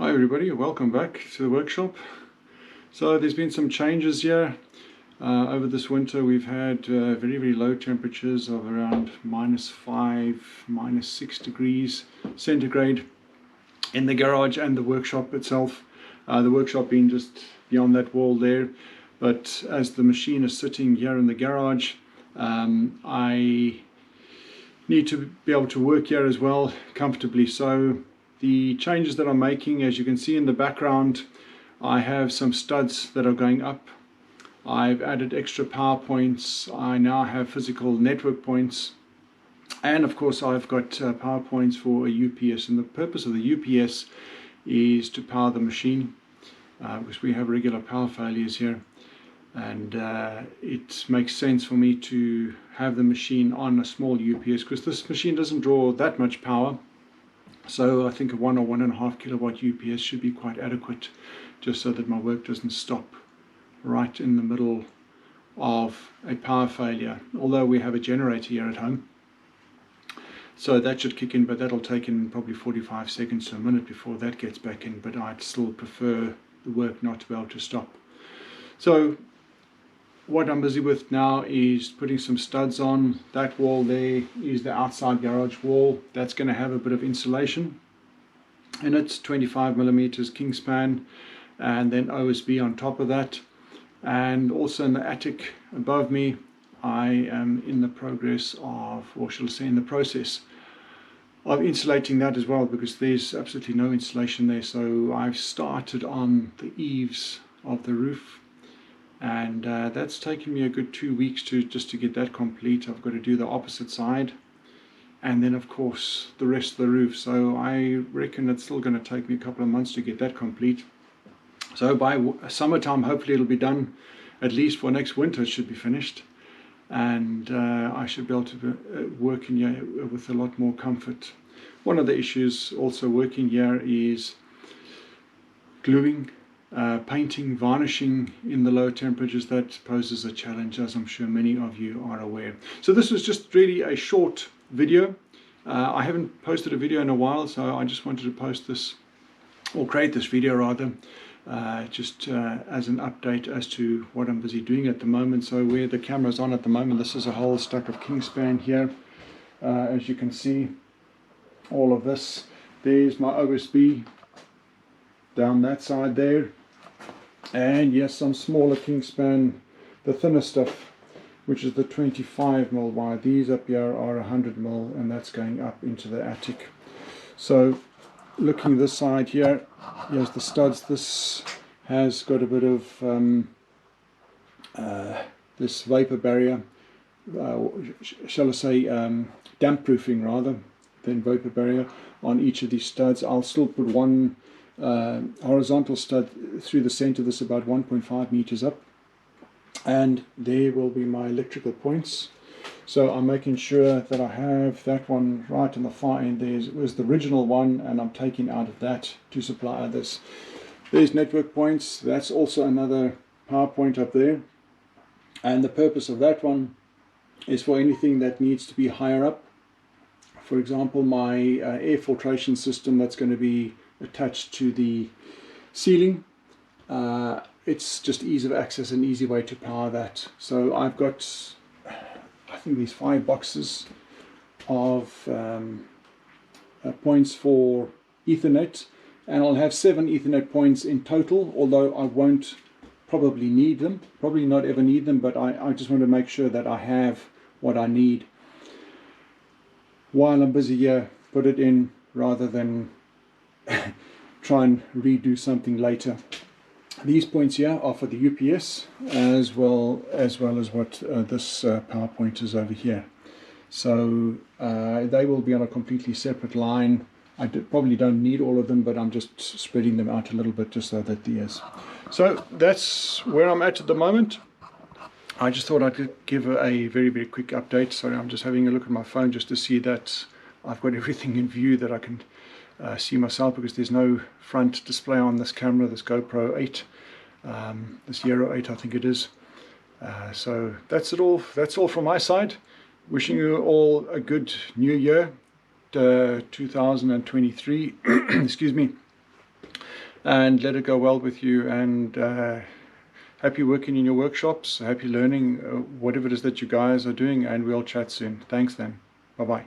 Hi everybody, welcome back to the workshop. So there's been some changes here. Over this winter we've had very low temperatures of around -5, -6 degrees centigrade in the garage and the workshop itself. The workshop being just beyond that wall there. But as the machine is sitting here in the garage, I need to be able to work here as well comfortably. So the changes that I'm making, as you can see in the background, I have some studs that are going up. I've added extra power points. I now have physical network points, and of course I've got power points for a UPS, and the purpose of the UPS is to power the machine because we have regular power failures here, and it makes sense for me to have the machine on a small UPS because this machine doesn't draw that much power. So I think a 1 or 1.5 kilowatt UPS should be quite adequate, just so that my work doesn't stop right in the middle of a power failure. Although we have a generator here at home, so that should kick in, but that'll take in probably 45 seconds to a minute before that gets back in. But I'd still prefer the work not to be able to stop. So what I'm busy with now is putting some studs on. That wall there is the outside garage wall. That's going to have a bit of insulation in it, 25mm Kingspan, and then OSB on top of that. And also in the attic above me, I am in the process of insulating that as well, because there's absolutely no insulation there. So I've started on the eaves of the roof, and that's taken me a good 2 weeks just to get that complete. I've got to do the opposite side, and then of course the rest of the roof. So I reckon it's still going to take me a couple of months to get that complete. So by summertime hopefully it'll be done. At least for next winter it should be finished, and I should be able to work in here with a lot more comfort. One of the issues also working here is gluing, painting, varnishing in the low temperatures. That poses a challenge, as I'm sure many of you are aware. So this was just really a short video. I haven't posted a video in a while, so I just wanted to post this, or create this video rather, just as an update as to what I'm busy doing at the moment. So where the camera's on at the moment, this is a whole stack of Kingspan here. As you can see, all of this. There's my OSB down that side there, and yes, some smaller Kingspan, the thinner stuff, which is the 25mm wire. These up here are 100mm, and that's going up into the attic. So looking this side here, here's the studs. This has got a bit of this vapor barrier, shall I say damp proofing rather than vapor barrier on each of these studs. I'll still put one horizontal stud through the center. This is about 1.5 meters up, and there will be my electrical points. So I'm making sure that I have that one right on the far end. There was the original one, and I'm taking out of that to supply others. There's network points. That's also another power point up there, and the purpose of that one is for anything that needs to be higher up. For example, my air filtration system that's going to be attached to the ceiling. It's just ease of access, an easy way to power that. So I've got, I think, these 5 boxes of points for Ethernet, and I'll have 7 Ethernet points in total, although I won't probably need them, probably not ever need them, but I just want to make sure that I have what I need while I'm busy here. Put it in rather than try and redo something later. These points here are for the UPS as well as what this power point is over here. So they will be on a completely separate line. I probably don't need all of them, but I'm just spreading them out a little bit just so that there is. So that's where I'm at the moment. I just thought I'd give a very quick update. Sorry, I'm just having a look at my phone just to see that I've got everything in view that I can see myself, because there's no front display on this camera, this GoPro 8, this Euro 8 I think it is. So that's it all. That's all from my side. Wishing you all a good new year, 2023. Excuse me. and let it go well with you, and happy working in your workshops, happy learning whatever it is that you guys are doing, and we'll chat soon. Thanks then. Bye-bye.